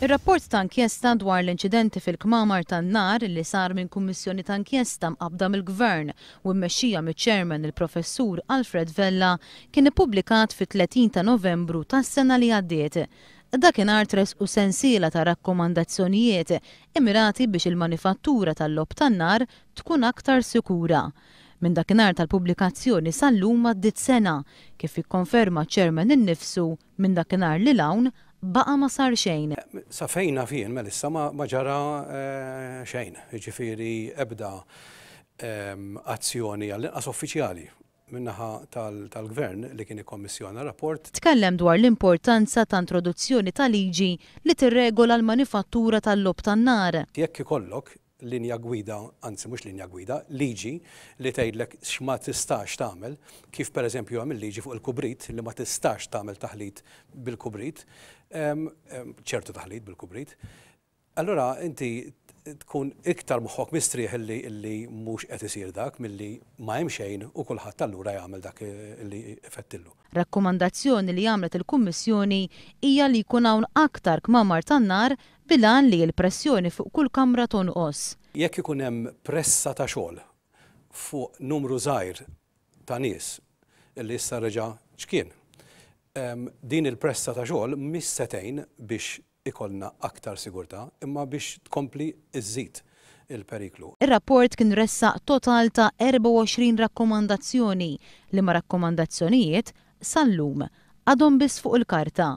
Ir-rapport ta' inkjesta dwar l-inċidenti fil-kmamar tan-nar li sar minn kummissjoni ta' inkjesta mqabbda mill-Gvern u mmexxija miċ-Chairman il-Professur Alfred Vella kien ippubblikat fit-30 ta' Novembru tas-sena li għaddiet. Dakinhar tresqu sensiela ta' rakkomandazzjonijiet immirati biex il-manifattura tal-logħob tan-nar tkun aktar sikura. Minn dakinhar tal-pubblikazzjoni sal-lum għaddiet sena kif ikkonferma ċ-Chairman innifsu minn dakinhar lil hawn baqa' ma sar xejn. Sa fejna fien Melissa ma ġara xejn, jiġifieri ebda azzjoni għall-inqas uffiċjali min-naħa tal-Gvern li kien ikkommissjona rapport. Tkellem dwar l-importanza ta' introduzzjoni ta' liġi li tirregola l-manifattura tal-logħob tan-nar. Jekk ikollok linja gwida, anzi mhux linja gwida, liġi li tgħidlek x'ma tistax tagħmel, kif pereżempju hemm il-liġi fuq il-kubrit li ma tistax tagħmel taħlit bil-kubrit, ċertu taħlit bil-kubrit, allura inti tkun iktar moħħok mistrieħ illi mhux qed isir dak milli ma hemm xejn u kulħadd allura jagħmel dak li ifettillu. Rakkomandazzjoni li għamlet il-Kummissjoni hija li jkun hawn aktar kmamar tan-nar bilan li l-pressjoni fuq kull kamra tonqos. Jekk ikun hemm pressa ta' xogħol fuq numru żgħir ta' nies illi issa reġa' x'kien, din il-pressa ta' xogħol mhix setgħin biex ikollna aktar sigurtà imma biex tkompli iżżid il-periklu. Ir-rapport kien ressaq total ta' 24 rakkomandazzjoni li ma rakkomandazzjonijiet sal-lum għadhom biss fuq il-karta.